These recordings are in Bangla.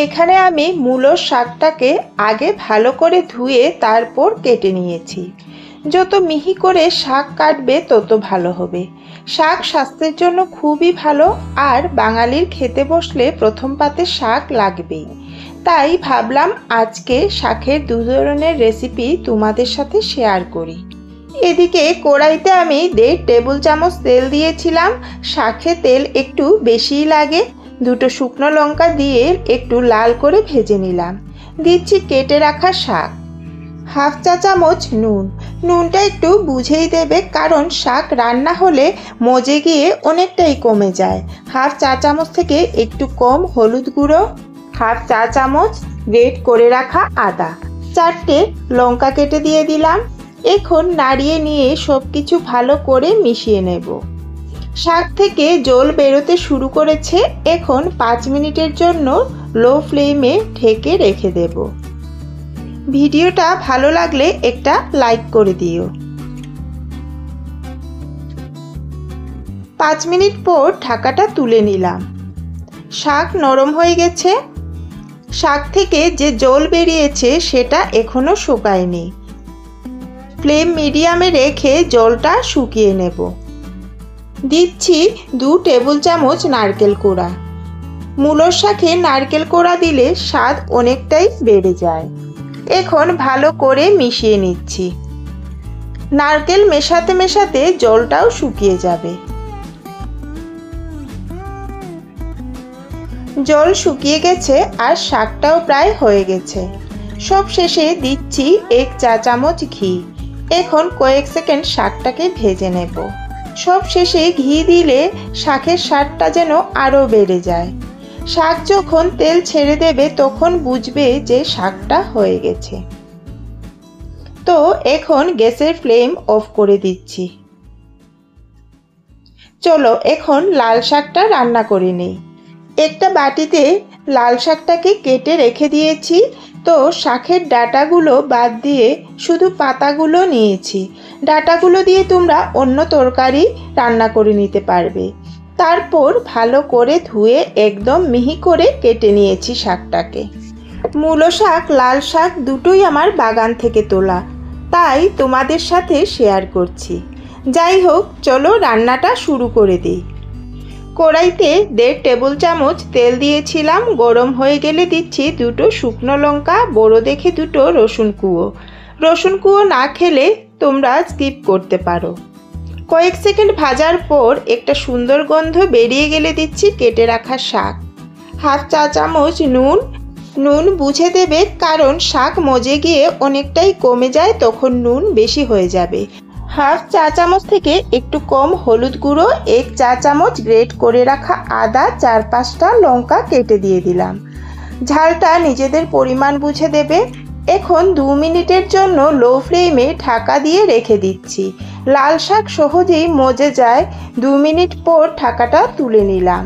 এখানে আমি মূলোর শাকটাকে আগে ভালো করে ধুয়ে তারপর কেটে নিয়েছি। যত মিহি করে শাক কাটবে তত ভালো হবে। শাক স্বাস্থ্যের জন্য খুবই ভালো, আর বাঙালির খেতে বসলে প্রথম পাতে শাক লাগবেই। তাই ভাবলাম আজকে শাকের দু ধরনের রেসিপি তোমাদের সাথে শেয়ার করি। এদিকে কড়াইতে আমি 1.5 টেবিল চামচ তেল দিয়েছিলাম। শাকে তেল একটু বেশিই লাগে। দুটো শুকনো লঙ্কা দিয়ে একটু লাল করে ভেজে নিলাম। দিচ্ছি কেটে রাখা শাক। হাফ চা চামচ নুন। নুনটা একটু বুঝেই দেবে, কারণ শাক রান্না হলে মজে গিয়ে অনেকটাই কমে যায়। হাফ চা চামচ থেকে একটু কম হলুদ গুঁড়ো, হাফ চা চামচ গ্রেট করে রাখা আদা, 4টে লঙ্কা কেটে দিয়ে দিলাম। এখন নাড়িয়ে নিয়ে সব কিছু ভালো করে মিশিয়ে নেব। শাক থেকে জল বেরোতে শুরু করেছে। এখন 5 মিনিটের জন্য লো ফ্লেমে ঢেকে রেখে দেব। ভিডিওটা ভালো লাগলে একটা লাইক করে দিও। 5 মিনিট পর ঢাকাটা তুলে নিলাম। শাক নরম হয়ে গেছে। শাক থেকে যে জল বেরিয়েছে সেটা এখনো শুকায়নি। ফ্লেম মিডিয়ামে রেখে জলটা শুকিয়ে নেব। দিচ্ছি 2 টেবিল চামচ নারকেল কোড়া। মূলোর শাকে নারকেল কোড়া দিলে স্বাদ অনেকটাই বেড়ে যায়। এখন ভালো করে মিশিয়ে নিচ্ছি। নারকেল মেশাতে মেশাতে জলটাও শুকিয়ে যাবে। জল শুকিয়ে গেছে আর শাকটাও প্রায় হয়ে গেছে। সব শেষে দিচ্ছি 1 চা চামচ ঘি। এখন কয়েক সেকেন্ড শাকটাকে ভেজে নেব। সব শেষে ঘি দিলে শাকের স্বাদটা যেন আরও বেড়ে যায়। শাক যখন তেল ছেড়ে দেবে তখন বুঝবে যে শাকটা হয়ে গেছে। তো এখন গ্যাসের ফ্লেম অফ করে দিচ্ছি। চলো এখন লাল শাকটা রান্না করে নেই। একটা বাটিতে লাল শাকটাকে কেটে রেখে দিয়েছি। তো শাকের ডাঁটাগুলো বাদ দিয়ে শুধু পাতাগুলো নিয়েছি। ডাঁটাগুলো দিয়ে তোমরা অন্য তরকারি রান্না করে নিতে পারবে। তারপর ভালো করে ধুয়ে একদম মিহি করে কেটে নিয়েছি শাকটাকে। মূলো শাক, লাল শাক দুটোই আমার বাগান থেকে তোলা, তাই তোমাদের সাথে শেয়ার করছি। যাই হোক, চলো রান্নাটা শুরু করে দিই। কড়াইতে 1.5 টেবিল চামচ তেল দিয়েছিলাম। গরম হয়ে গেলে দিচ্ছি 2টো শুকনো লঙ্কা, বড় দেখে 2টো রসুন কুয়ো। রসুন কুয়ো না খেলে তোমরা স্কিপ করতে পারো। কয়েক সেকেন্ড ভাজার পর একটা সুন্দর গন্ধ বেরিয়ে গেলে দিচ্ছি কেটে রাখা শাক। হাফ চা চামচ নুন। নুন বুঝে দেবে, কারণ শাক মজে গিয়ে অনেকটাই কমে যায়, তখন নুন বেশি হয়ে যাবে। হাফ চা চামচ থেকে একটু কম হলুদ গুঁড়ো, 1 চা চামচ গ্রেট করে রাখা আদা, 4-5টা লঙ্কা কেটে দিয়ে দিলাম। ঝালটা নিজেদের পরিমাণ বুঝে দেবে। এখন 2 মিনিটের জন্য লো ফ্লেমে ঢাকা দিয়ে রেখে দিচ্ছি। লাল শাক সহজেই মজে যায়। 2 মিনিট পর ঢাকাটা তুলে নিলাম।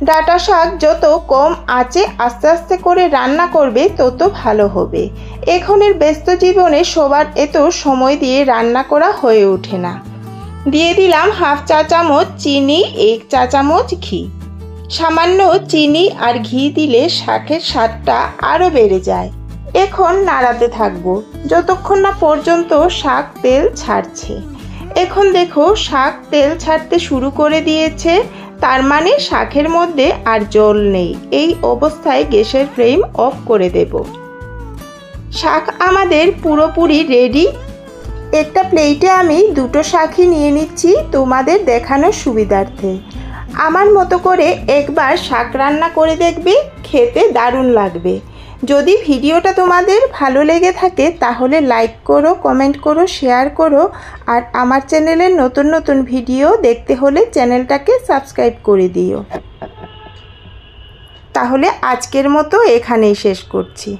ডাঁটা শাক যত কম আঁচে আস্তে আস্তে করে রান্না করবে তত ভালো হবে। এখনের ব্যস্ত জীবনে সবার এত সময় দিয়ে রান্না করা হয়ে ওঠে না। দিয়ে দিলাম হাফ চা চামচ চিনি, 1 চা চামচ ঘি। সামান্য চিনি আর ঘি দিলে শাকের স্বাদটা আরও বেড়ে যায়। এখন নাড়াতে থাকবো যতক্ষণ না পর্যন্ত শাক তেল ছাড়ছে। এখন দেখো শাক তেল ছাড়তে শুরু করে দিয়েছে, তার মানে শাকের মধ্যে আর জল নেই। এই অবস্থায় গ্যাসের ফ্লেম অফ করে দেব। শাক আমাদের পুরোপুরি রেডি। একটা প্লেটে আমি 2টো শাকই নিয়ে নিচ্ছি তোমাদের দেখানোর সুবিধার্থে। আমার মতো করে একবার শাক রান্না করে দেখবে, খেতে দারুণ লাগবে। যদি ভিডিওটা তোমাদের ভালো লেগে থাকে তাহলে লাইক করো, কমেন্ট করো, শেয়ার করো। আর আমার চ্যানেলের নতুন নতুন ভিডিও দেখতে হলে চ্যানেলটাকে সাবস্ক্রাইব করে দিও। তাহলে আজকের মতো এখানেই শেষ করছি।